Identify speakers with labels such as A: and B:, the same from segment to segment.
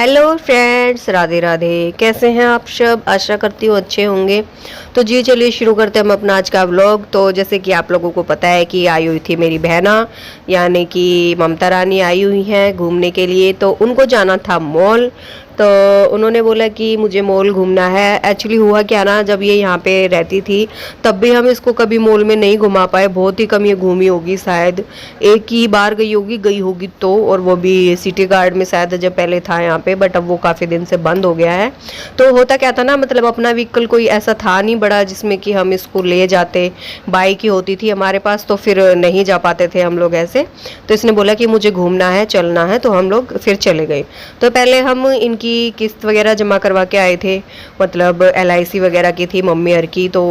A: Hello friends, Radhe Radhe. कैसे हैं आप सब? आशा करती हूँ अच्छे होंगे। तो जी चलिए शुरू करते हैं हम अपना आज का व्लॉग। तो जैसे कि आप लोगों को पता है कि आई हुई थी मेरी बहना, यानी कि ममता रानी आई हुई हैं घूमने के लिए। तो उनको जाना था मॉल। तो उन्होंने बोला कि मुझे मॉल घूमना है। एक्चुअली हुआ क्या ना, जब ये यहाँ पे रहती थी तब भी हम इसको कभी मॉल में नहीं घुमा पाए। बहुत ही कम ये घूमी होगी, शायद एक ही बार गई होगी तो, और वो भी सिटी गार्ड में शायद जब पहले था यहाँ पे, बट अब वो काफ़ी दिन से बंद हो गया है। तो होता क्या था ना, मतलब अपना व्हीकल कोई ऐसा था नहीं बड़ा जिसमें कि हम इसको ले जाते। बाइक ही होती थी हमारे पास, तो फिर नहीं जा पाते थे हम लोग ऐसे। तो इसने बोला कि मुझे घूमना है, चलना है, तो हम लोग फिर चले गए। तो पहले हम इनकी किस्त वगैरह जमा करवा के आए थे, मतलब LIC वगैरह की थी मम्मी हर की। तो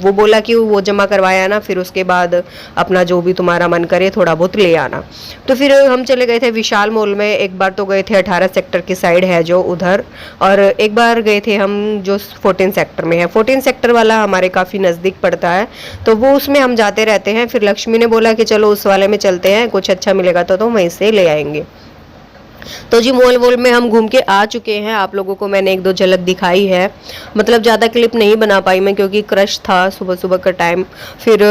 A: वो बोला कि वो जमा करवाया ना, फिर उसके बाद अपना जो भी तुम्हारा मन करे थोड़ा बहुत ले आना। तो फिर हम चले गए थे विशाल मॉल में। एक बार तो गए थे 18 सेक्टर की साइड है जो उधर, और एक बार गए थे हम जो 14 सेक्टर में है। 14 सेक्टर वाला हमारे काफ़ी नज़दीक पड़ता है, तो वो उसमें हम जाते रहते हैं। फिर लक्ष्मी ने बोला कि चलो उस वाले में चलते हैं, कुछ अच्छा मिलेगा तो वहीं से ले आएंगे। तो जी मॉल वॉल में हम घूम के आ चुके हैं। आप लोगों को मैंने एक दो झलक दिखाई है, मतलब ज़्यादा क्लिप नहीं बना पाई मैं क्योंकि क्रश था सुबह सुबह का टाइम। फिर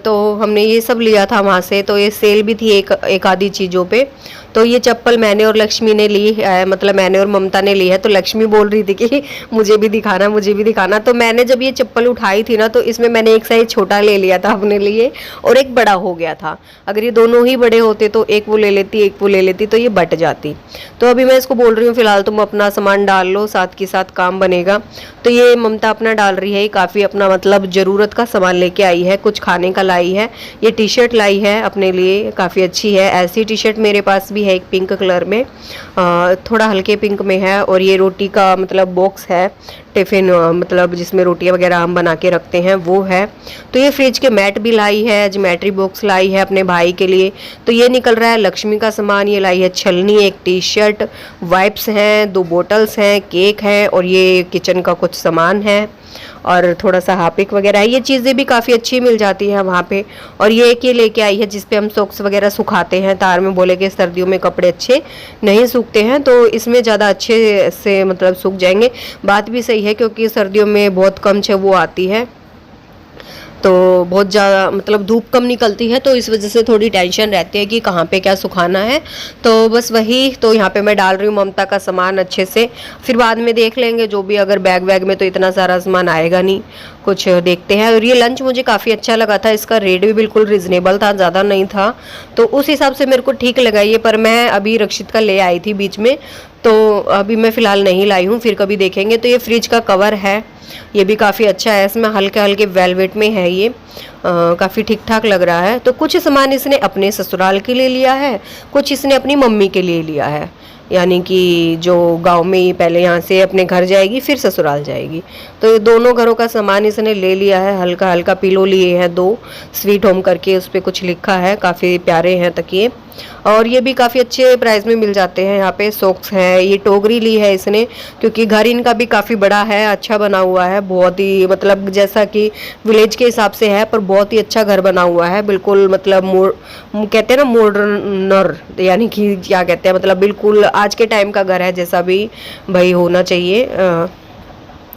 A: तो हमने ये सब लिया था वहाँ से। तो ये सेल भी थी एक आधी चीज़ों पे। तो ये चप्पल मैंने और लक्ष्मी ने ली है, मतलब मैंने और ममता ने ली है। तो लक्ष्मी बोल रही थी कि मुझे भी दिखाना, मुझे भी दिखाना। तो मैंने जब ये चप्पल उठाई थी ना, तो इसमें मैंने एक साइज छोटा ले लिया था अपने लिए और एक बड़ा हो गया था। अगर ये दोनों ही बड़े होते तो एक वो ले लेती एक वो ले लेती, तो ये बट जाती। तो अभी मैं इसको बोल रही हूँ फिलहाल तुम अपना सामान डाल लो, साथ के साथ काम बनेगा। तो ये ममता अपना डाल रही है, काफ़ी अपना मतलब ज़रूरत का सामान लेके आई है, कुछ खाने का लाई है। ये टी-शर्ट लाई है अपने लिए, काफ़ी अच्छी है। ऐसी टी-शर्ट मेरे पास भी है एक पिंक कलर में, थोड़ा हल्के पिंक में है। और ये रोटी का मतलब बॉक्स है, टिफ़िन मतलब जिसमें रोटियां वगैरह हम बना के रखते हैं वो है। तो ये फ्रिज के मैट भी लाई है, ज्योमेट्री बॉक्स लाई है अपने भाई के लिए। तो ये निकल रहा है लक्ष्मी का सामान। ये लाई है छलनी, एक टी-शर्ट, वाइप्स हैं, 2 बोटल्स हैं, केक है, और ये किचन का कुछ सामान है और थोड़ा सा हार्पिक वगैरह है। ये चीज़ें भी काफ़ी अच्छी मिल जाती हैं वहाँ पे। और ये एक ये लेके आई है जिसपे हम सॉक्स वगैरह सुखाते हैं तार में। बोले कि सर्दियों में कपड़े अच्छे नहीं सूखते हैं, तो इसमें ज़्यादा अच्छे से मतलब सूख जाएंगे। बात भी सही है क्योंकि सर्दियों में बहुत कम वो आती है, तो बहुत ज़्यादा मतलब धूप कम निकलती है, तो इस वजह से थोड़ी टेंशन रहती है कि कहाँ पे क्या सुखाना है। तो बस वही, तो यहाँ पे मैं डाल रही हूँ ममता का सामान अच्छे से। फिर बाद में देख लेंगे जो भी, अगर बैग वैग में तो इतना सारा सामान आएगा नहीं, कुछ देखते हैं। और ये लंच मुझे काफ़ी अच्छा लगा था, इसका रेट भी बिल्कुल रिजनेबल था, ज़्यादा नहीं था, तो उस हिसाब से मेरे को ठीक लगा ये। पर मैं अभी रक्षित का ले आई थी बीच में, तो अभी मैं फ़िलहाल नहीं लाई हूँ, फिर कभी देखेंगे। तो ये फ्रिज का कवर है, ये भी काफ़ी अच्छा है, इसमें हल्के हल्के वेलवेट में है ये, काफ़ी ठीक ठाक लग रहा है। तो कुछ सामान इसने अपने ससुराल के लिए लिया है, कुछ इसने अपनी मम्मी के लिए लिया है, यानी कि जो गांव में ही पहले यहाँ से अपने घर जाएगी फिर ससुराल जाएगी। तो ये दोनों घरों का सामान इसने ले लिया है। हल्का हल्का पिलो लिए हैं 2, स्वीट होम करके उस पर कुछ लिखा है, काफ़ी प्यारे हैं तकिए। और ये भी काफ़ी अच्छे प्राइस में मिल जाते हैं यहाँ पे। सॉक्स है, ये टोकरी ली है इसने क्योंकि घर इनका भी काफ़ी बड़ा है, अच्छा बना हुआ है, बहुत ही मतलब जैसा कि विलेज के हिसाब से है, पर बहुत ही अच्छा घर बना हुआ है बिल्कुल। मतलब कहते हैं ना मॉडर्नर, यानी कि क्या कहते हैं, मतलब बिल्कुल आज के टाइम का घर है जैसा भी भाई होना चाहिए।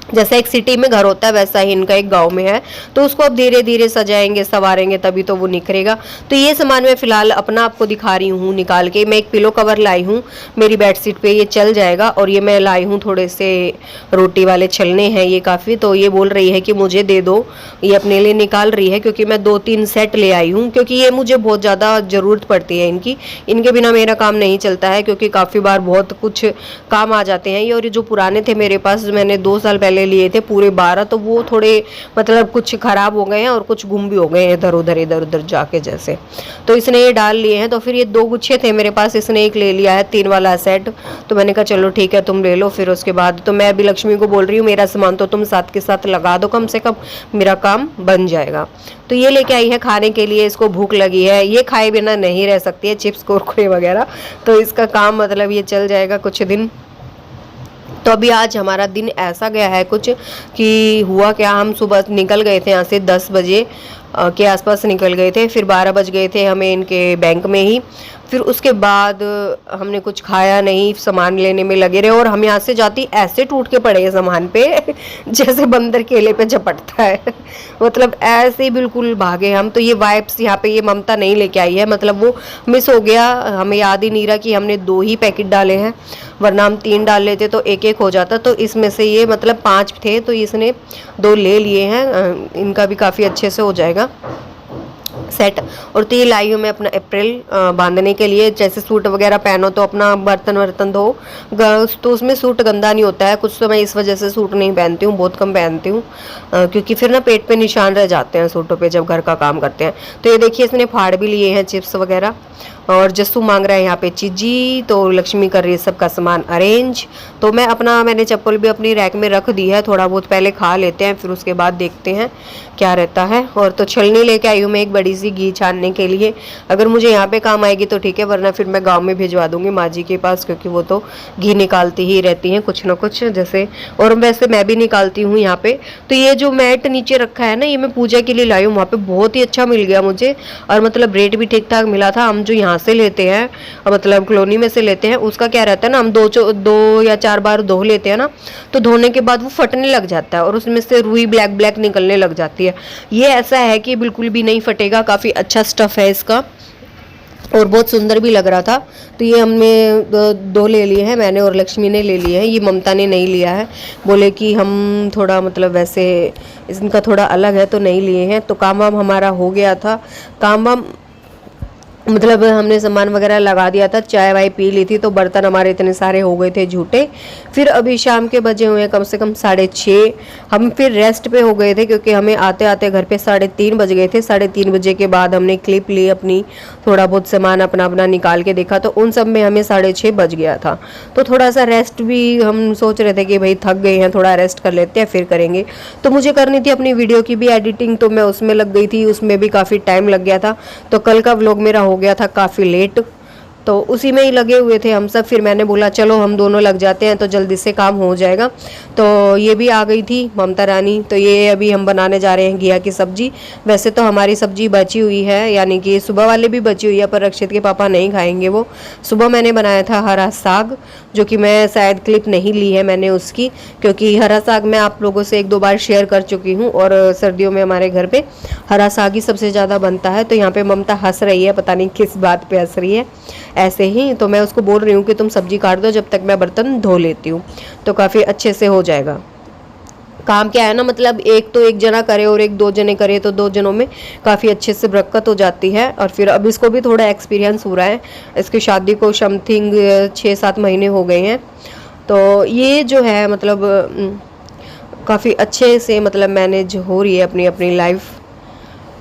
A: जैसा एक सिटी में घर होता है वैसा ही इनका एक गांव में है। तो उसको अब धीरे धीरे सजाएंगे संवारेंगे तभी तो वो निखरेगा। तो ये सामान मैं फिलहाल अपना आपको दिखा रही हूँ निकाल के। मैं एक पिलो कवर लाई हूँ मेरी बेडशीट पे, ये चल जाएगा। और ये मैं लाई हूँ थोड़े से रोटी वाले छलने हैं ये काफ़ी। तो ये बोल रही है कि मुझे दे दो, ये अपने लिए निकाल रही है क्योंकि मैं 2-3 सेट ले आई हूँ, क्योंकि ये मुझे बहुत ज़्यादा ज़रूरत पड़ती है इनकी। इनके बिना मेरा काम नहीं चलता है क्योंकि काफ़ी बार बहुत कुछ काम आ जाते हैं ये। और जो पुराने थे मेरे पास, मैंने 2 साल पहले लिए थे पूरे 12, तो वो थोड़े मतलब कुछ खराब हो गए हैं और कुछ गुम भी हो गए हैं इधर उधर जाके जैसे। तो इसने ये डाल लिए हैं। तो फिर ये 2 गुच्छे थे मेरे पास, इसने एक ले लिया है 3 वाला सेट। तो मैंने कहा चलो ठीक है तुम ले लो। फिर उसके बाद तो मैं अभी लक्ष्मी को बोल रही हूँ मेरा सामान तो तुम साथ के साथ लगा दो, कम से कम मेरा काम बन जाएगा। तो ये लेके आई है खाने के लिए, इसको भूख लगी है, ये खाए बिना नहीं रह सकती है, चिप्स कुरकुरे वगैरह। तो इसका काम मतलब ये चल जाएगा कुछ दिन। तो अभी आज हमारा दिन ऐसा गया है कुछ कि हुआ क्या, हम सुबह निकल गए थे यहाँ से 10 बजे, के आसपास निकल गए थे। फिर 12 बज गए थे हमें इनके बैंक में ही। फिर उसके बाद हमने कुछ खाया नहीं, सामान लेने में लगे रहे और हम यहाँ से जाती ऐसे टूट के पड़े हैं सामान पे जैसे बंदर केले पे झपटता है मतलब ऐसे ही बिल्कुल भागे हम। तो ये वाइप्स यहाँ पे ये ममता नहीं लेके आई है, मतलब वो मिस हो गया, हमें याद ही नहीं रहा कि हमने 2 ही पैकेट डाले हैं, वरना हम 3 डाल लेते तो एक एक हो जाता। तो इसमें से ये मतलब 5 थे तो इसने 2 ले लिए हैं, इनका भी काफ़ी अच्छे से हो जाएगा सेट। और तो ये लाई हूँ मैं अपना अप्रैल बांधने के लिए। जैसे सूट वगैरह पहनो तो अपना बर्तन वर्तन धो तो उसमें सूट गंदा नहीं होता है। कुछ तो मैं इस वजह से सूट नहीं पहनती हूँ, बहुत कम पहनती हूँ, क्योंकि फिर ना पेट पे निशान रह जाते हैं सूटों पे जब घर का काम करते हैं। तो ये देखिए इसने फाड़ भी लिए हैं चिप्स वगैरह। और जस्सू मांग रहा है यहाँ पे चीजी, तो लक्ष्मी कर रही है सबका सामान अरेंज। तो मैंने चप्पल भी अपनी रैक में रख दी है, थोड़ा बहुत पहले खा लेते हैं फिर उसके बाद देखते हैं क्या रहता है। और तो छलनी लेके आई हूँ मैं एक बड़ी सी घी छानने के लिए, अगर मुझे यहाँ पे काम आएगी तो ठीक है, वरना फिर मैं गाँव में भिजवा दूंगी माँ जी के पास, क्योंकि वो तो घी निकालती ही रहती हैं कुछ ना कुछ जैसे। और वैसे मैं भी निकालती हूँ यहाँ पे। तो ये जो मैट नीचे रखा है ना, ये मैं पूजा के लिए लाई हूँ, वहाँ पे बहुत ही अच्छा मिल गया मुझे, और मतलब रेट भी ठीक ठाक मिला था। हम जो यहाँ से लेते हैं, मतलब कॉलोनी में से लेते हैं, उसका क्या रहता है ना, हम 2 या 4 बार धो लेते हैं ना, तो धोने के बाद वो फटने लग जाता है और उसमें से रुई ब्लैक ब्लैक निकलने लग जाती है। ये ऐसा है कि बिल्कुल भी नहीं फटेगा, काफ़ी अच्छा स्टफ़ है इसका और बहुत सुंदर भी लग रहा था। तो ये हमने 2 ले लिए हैं, मैंने और लक्ष्मी ने ले लिए हैं, ये ममता ने नहीं लिया है, बोले कि हम थोड़ा मतलब वैसे इनका थोड़ा अलग है तो नहीं लिए हैं। तो काम वाम हमारा हो गया था, काम वाम मतलब हमने सामान वगैरह लगा दिया था, चाय वाय पी ली थी, तो बर्तन हमारे इतने सारे हो गए थे झूठे। फिर अभी शाम के बजे हुए कम से कम 6:30, हम फिर रेस्ट पे हो गए थे क्योंकि हमें आते आते घर पे 3:30 बज गए थे। 3:30 बजे के बाद हमने क्लिप ली अपनी, थोड़ा बहुत सामान अपना अपना निकाल के देखा, तो उन सब में हमें 6:30 बज गया था। तो थोड़ा सा रेस्ट भी हम सोच रहे थे कि भाई थक गए हैं, थोड़ा रेस्ट कर लेते हैं फिर करेंगे। तो मुझे करनी थी अपनी वीडियो की भी एडिटिंग, तो मैं उसमें लग गई थी, उसमें भी काफ़ी टाइम लग गया था। तो कल का व्लॉग मेरा हो गया था काफ़ी लेट, तो उसी में ही लगे हुए थे हम सब। फिर मैंने बोला चलो हम दोनों लग जाते हैं तो जल्दी से काम हो जाएगा। तो ये भी आ गई थी ममता रानी। तो ये अभी हम बनाने जा रहे हैं घिया की सब्जी। वैसे तो हमारी सब्जी बची हुई है, यानी कि सुबह वाले भी बची हुई है, पर रक्षित के पापा नहीं खाएंगे वो। सुबह मैंने बनाया था हरा साग, जो कि मैं शायद क्लिप नहीं ली है मैंने उसकी, क्योंकि हरा साग मैं आप लोगों से 1-2 बार शेयर कर चुकी हूँ और सर्दियों में हमारे घर पे हरा साग ही सबसे ज़्यादा बनता है। तो यहाँ पे ममता हंस रही है, पता नहीं किस बात पे हंस रही है ऐसे ही। तो मैं उसको बोल रही हूँ कि तुम सब्जी काट दो जब तक मैं बर्तन धो लेती हूँ, तो काफ़ी अच्छे से हो जाएगा काम। क्या है ना, मतलब एक जना करे और 1-2 जने करे तो 2 जनों में काफ़ी अच्छे से बरकत हो जाती है। और फिर अब इसको भी थोड़ा एक्सपीरियंस हो रहा है, इसकी शादी को समथिंग 6-7 महीने हो गए हैं। तो ये जो है मतलब काफ़ी अच्छे से मतलब मैनेज हो रही है अपनी अपनी लाइफ।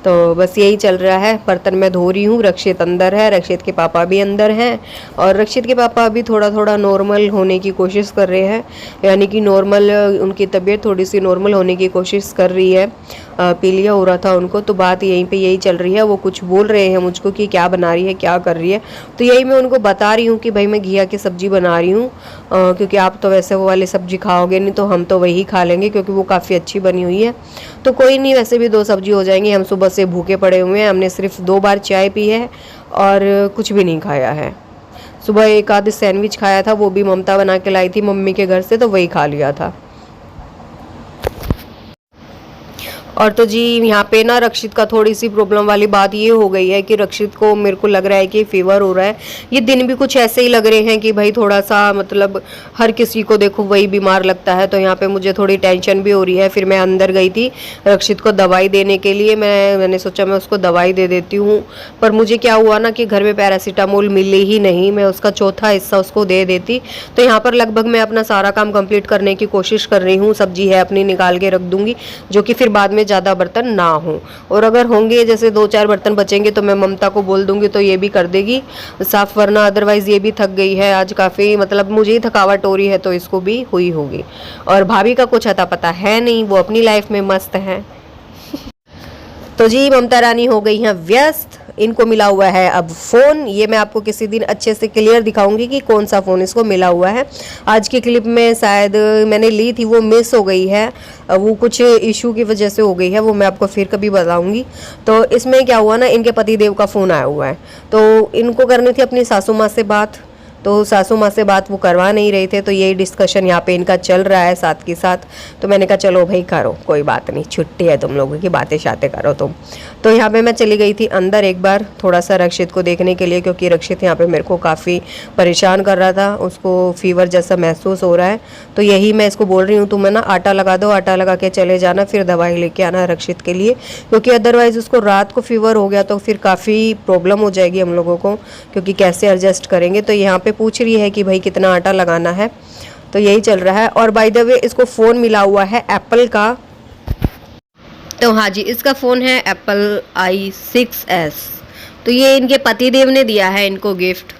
A: तो बस यही चल रहा है। बर्तन मैं धो रही हूँ, रक्षित अंदर है, रक्षित के पापा भी अंदर हैं, और रक्षित के पापा भी थोड़ा थोड़ा नॉर्मल होने की कोशिश कर रहे हैं, यानी कि नॉर्मल उनकी तबीयत थोड़ी सी नॉर्मल होने की कोशिश कर रही है। पीलिया हो रहा था उनको, तो बात यहीं पे यही चल रही है। वो कुछ बोल रहे हैं मुझको कि क्या बना रही है, क्या कर रही है, तो यही मैं उनको बता रही हूँ कि भाई मैं घिया की सब्ज़ी बना रही हूँ, क्योंकि आप तो वैसे वो वाली सब्ज़ी खाओगे नहीं, तो हम तो वही खा लेंगे क्योंकि वो काफ़ी अच्छी बनी हुई है। तो कोई नहीं, वैसे भी 2 सब्जी हो जाएंगी। हम सुबह से भूखे पड़े हुए हैं, हमने सिर्फ 2 बार चाय पी है और कुछ भी नहीं खाया है। सुबह एक आध सैंडविच खाया था, वो भी ममता बना के लाई थी मम्मी के घर से, तो वही खा लिया था। और तो जी यहाँ पे ना रक्षित का थोड़ी सी प्रॉब्लम वाली बात ये हो गई है कि रक्षित को मेरे को लग रहा है कि फीवर हो रहा है। ये दिन भी कुछ ऐसे ही लग रहे हैं कि भाई थोड़ा सा मतलब हर किसी को देखो वही बीमार लगता है, तो यहाँ पे मुझे थोड़ी टेंशन भी हो रही है। फिर मैं अंदर गई थी रक्षित को दवाई देने के लिए, मैंने सोचा मैं उसको दवाई दे देती हूँ, पर मुझे क्या हुआ ना कि घर में पैरासीटामोल मिली ही नहीं। मैं उसका चौथा हिस्सा उसको दे देती। तो यहाँ पर लगभग मैं अपना सारा काम कंप्लीट करने की कोशिश कर रही हूँ। सब्जी है अपनी निकाल के रख दूंगी, जो कि फिर बाद में ज़्यादा बर्तन ना हो, और अगर होंगे जैसे 2-4 बर्तन बचेंगे तो मैं ममता को बोल दूंगी तो ये भी कर देगी साफ, वरना अदरवाइज ये भी थक गई है आज काफ़ी, मतलब मुझे ही थकावट हो रही है तो इसको भी हुई होगी। और भाभी का कुछ अता पता है नहीं, वो अपनी लाइफ में मस्त है। तो जी ममता रानी हो गई हैं व्यस्त, इनको मिला हुआ है अब फ़ोन। ये मैं आपको किसी दिन अच्छे से क्लियर दिखाऊंगी कि कौन सा फ़ोन इसको मिला हुआ है। आज की क्लिप में शायद मैंने ली थी, वो मिस हो गई है, वो कुछ इशू की वजह से हो गई है, वो मैं आपको फिर कभी बताऊंगी। तो इसमें क्या हुआ ना, इनके पतिदेव का फ़ोन आया हुआ है, तो इनको करनी थी अपनी सासू माँ से बात, तो सासू माँ से बात वो करवा नहीं रहे थे, तो यही डिस्कशन यहाँ पे इनका चल रहा है साथ के साथ। तो मैंने कहा चलो भाई करो, कोई बात नहीं, छुट्टी है तुम लोगों की, बातें शातें करो तुम। तो यहाँ पे मैं चली गई थी अंदर एक बार थोड़ा सा रक्षित को देखने के लिए, क्योंकि रक्षित यहाँ पे मेरे को काफ़ी परेशान कर रहा था, उसको फीवर जैसा महसूस हो रहा है। तो यही मैं इसको बोल रही हूँ, तुम है ना आटा लगा दो, आटा लगा के चले जाना, फिर दवाई लेके आना रक्षित के लिए, क्योंकि अदरवाइज़ उसको रात को फीवर हो गया तो फिर काफ़ी प्रॉब्लम हो जाएगी हम लोगों को, क्योंकि कैसे एडजस्ट करेंगे। तो यहाँ पे पूछ रही है कि भाई कितना आटा लगाना है, तो यही चल रहा है। और बाय द वे इसको फ़ोन मिला हुआ है एप्पल का, तो हाँ जी इसका फ़ोन है एप्पल i6s। तो ये इनके पतिदेव ने दिया है इनको गिफ्ट,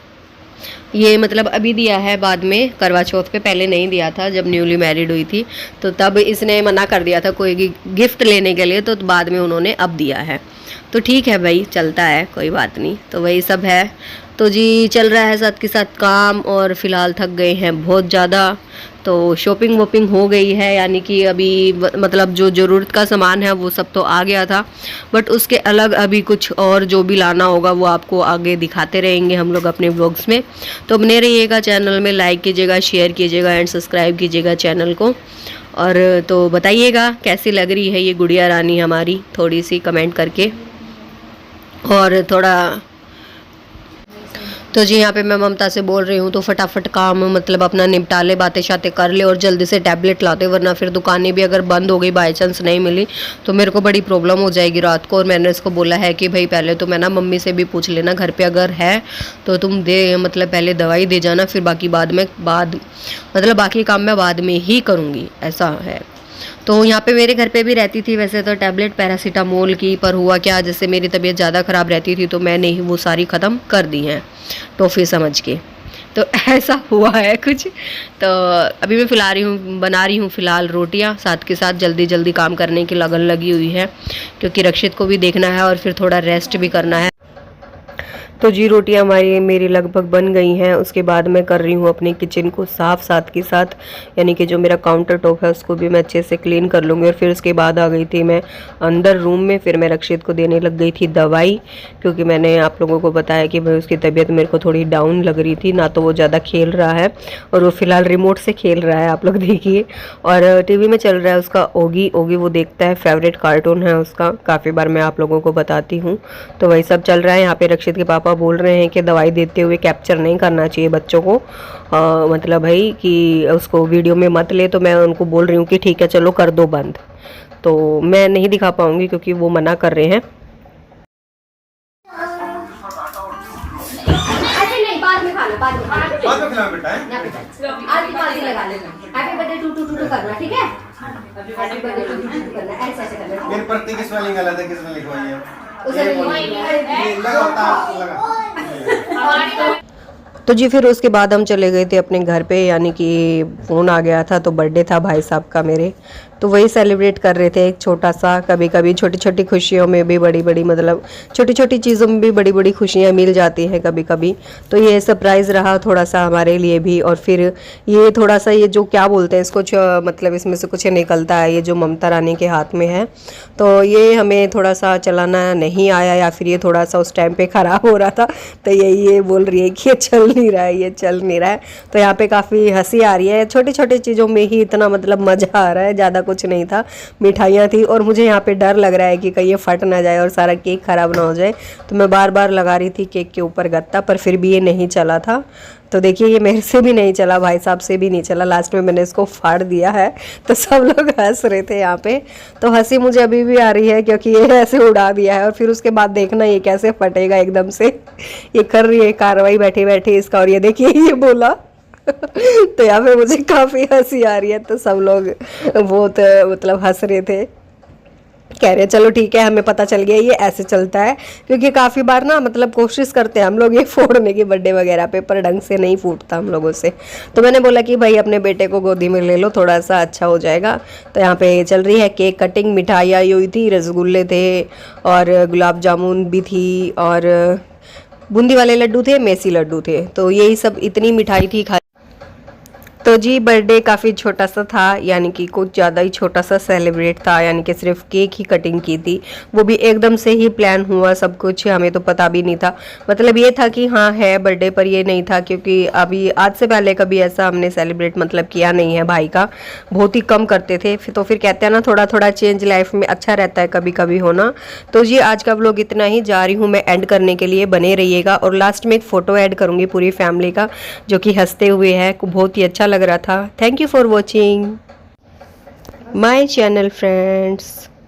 A: ये मतलब अभी दिया है, बाद में करवा चौथ पे, पहले नहीं दिया था जब न्यूली मैरिड हुई थी, तो तब इसने मना कर दिया था कोई गिफ्ट लेने के लिए, तो बाद में उन्होंने अब दिया है। तो ठीक है भाई, चलता है, कोई बात नहीं। तो वही सब है। तो जी चल रहा है साथ के साथ काम, और फ़िलहाल थक गए हैं बहुत ज़्यादा। तो शॉपिंग वॉपिंग हो गई है, यानी कि अभी मतलब जो ज़रूरत का सामान है वो सब तो आ गया था, बट उसके अलग अभी कुछ और जो भी लाना होगा वो आपको आगे दिखाते रहेंगे हम लोग अपने व्लॉग्स में। तो बने रहिएगा चैनल में, लाइक कीजिएगा, शेयर कीजिएगा एंड सब्सक्राइब कीजिएगा चैनल को। और तो बताइएगा कैसी लग रही है ये गुड़िया रानी हमारी, थोड़ी सी कमेंट करके। और थोड़ा तो जी यहाँ पे मैं ममता से बोल रही हूँ, तो फटाफट काम मतलब अपना निपटा ले, बातें शातें कर ले और जल्दी से टैबलेट लाते, वरना फिर दुकानें भी अगर बंद हो गई बाई चांस नहीं मिली तो मेरे को बड़ी प्रॉब्लम हो जाएगी रात को। और मैंने इसको बोला है कि भाई पहले तो मैं ना मम्मी से भी पूछ लेना, घर पे अगर है तो तुम दे मतलब पहले दवाई दे जाना, फिर बाकी मतलब बाकी काम मैं बाद में ही करूँगी, ऐसा है। तो यहाँ पे मेरे घर पे भी रहती थी वैसे तो टैबलेट पैरासीटामोल की, पर हुआ क्या, जैसे मेरी तबीयत ज़्यादा ख़राब रहती थी तो मैंने ही वो सारी ख़त्म कर दी हैं टॉफ़ी समझ के। तो ऐसा हुआ है कुछ। तो अभी मैं बना रही हूँ फ़िलहाल रोटियाँ, साथ के साथ जल्दी जल्दी काम करने की लगन लगी हुई है, क्योंकि रक्षित को भी देखना है और फिर थोड़ा रेस्ट भी करना है। तो जी रोटियां मेरी लगभग बन गई हैं। उसके बाद मैं कर रही हूँ अपनी किचन को साफ़, साथ के साथ यानी कि जो मेरा काउंटर टॉप है उसको भी मैं अच्छे से क्लीन कर लूँगी। और फिर उसके बाद आ गई थी मैं अंदर रूम में, फिर मैं रक्षित को देने लग गई थी दवाई, क्योंकि मैंने आप लोगों को बताया कि भाई उसकी तबीयत मेरे को थोड़ी डाउन लग रही थी, ना तो वो ज़्यादा खेल रहा है और वो फ़िलहाल रिमोट से खेल रहा है, आप लोग देखिए। और टीवी में चल रहा है उसका ओगी वो देखता है, फेवरेट कार्टून है उसका, काफ़ी बार मैं आप लोगों को बताती हूँ। तो वही सब चल रहा है। यहाँ पे रक्षित के पापा बोल रहे हैं कि दवाई देते हुए कैप्चर नहीं करना चाहिए बच्चों को, मतलब भाई कि उसको वीडियो में मत ले। तो मैं उनको बोल रही हूँ कि ठीक है चलो कर दो बंद, तो मैं नहीं दिखा पाऊंगी क्योंकि वो मना कर रहे हैं। तो जी फिर उसके बाद हम चले गए थे अपने घर पे, यानी कि फ़ोन आ गया था, तो बर्थडे था भाई साहब का मेरे, तो वही सेलिब्रेट कर रहे थे एक छोटा सा। कभी कभी छोटी छोटी खुशियों में भी बड़ी बड़ी मतलब छोटी छोटी चीज़ों में भी बड़ी बड़ी खुशियाँ मिल जाती हैं कभी कभी। तो ये सरप्राइज़ रहा थोड़ा सा हमारे लिए भी। और फिर ये थोड़ा सा ये जो क्या बोलते हैं इसको, मतलब इसमें से कुछ निकलता है, ये जो ममता रानी के हाथ में है, तो ये हमें थोड़ा सा चलाना नहीं आया, या फिर ये थोड़ा सा उस टाइम पे ख़राब हो रहा था, तो ये बोल रही है कि ये चल नहीं रहा है, ये चल नहीं रहा है। तो यहाँ पे काफ़ी हंसी आ रही है, छोटी छोटी चीज़ों में ही इतना मतलब मज़ा आ रहा है, ज़्यादा कुछ नहीं था। मिठाइयाँ थी और मुझे यहाँ पे डर लग रहा है कि कहीं ये फट ना जाए और सारा केक ख़राब ना हो जाए, तो मैं बार बार लगा रही थी केक के ऊपर गत्ता, पर फिर भी ये नहीं चला था। तो देखिए ये मेरे से भी नहीं चला, भाई साहब से भी नहीं चला, लास्ट में मैंने इसको फाड़ दिया है। तो सब लोग हंस रहे थे यहाँ पे, तो हंसी मुझे अभी भी आ रही है क्योंकि ये ऐसे उड़ा दिया है। और फिर उसके बाद देखना ये कैसे फटेगा एकदम से, ये कर रही है कार्रवाई बैठे बैठे इसका। और ये देखिए ये बोला तो यहाँ पे मुझे काफ़ी हंसी आ रही है, तो सब लोग बहुत मतलब हंस रहे थे। कह रहे चलो ठीक है, हमें पता चल गया ये ऐसे चलता है, क्योंकि काफ़ी बार ना मतलब कोशिश करते हैं हम लोग ये फोड़ने की बर्थडे वगैरह पे, पर ढंग से नहीं फूटता हम लोगों से। तो मैंने बोला कि भाई अपने बेटे को गोदी में ले लो, थोड़ा सा अच्छा हो जाएगा। तो यहाँ पे चल रही है केक कटिंग, मिठाई आई हुई थी, रसगुल्ले थे और गुलाब जामुन भी थी और बूंदी वाले लड्डू थे, मेसी लड्डू थे, तो यही सब इतनी मिठाई थी खा। तो जी बर्थडे काफ़ी छोटा सा था, यानी कि कुछ ज़्यादा ही छोटा सा सेलिब्रेट था, यानी कि सिर्फ केक ही कटिंग की थी, वो भी एकदम से ही प्लान हुआ सब कुछ, हमें तो पता भी नहीं था। मतलब ये था कि हाँ है बर्थडे, पर ये नहीं था, क्योंकि अभी आज से पहले कभी ऐसा हमने सेलिब्रेट मतलब किया नहीं है भाई का, बहुत ही कम करते थे। फिर तो फिर कहते हैं ना थोड़ा थोड़ा चेंज लाइफ में अच्छा रहता है कभी कभी होना। तो जी आज का व्लॉग इतना ही, जा रही हूँ मैं एंड करने के लिए, बने रहिएगा। और लास्ट में एक फ़ोटो ऐड करूँगी पूरी फैमिली का, जो कि हंसते हुए है, बहुत ही अच्छा लग रहा था। Thank you for watching my channel friends.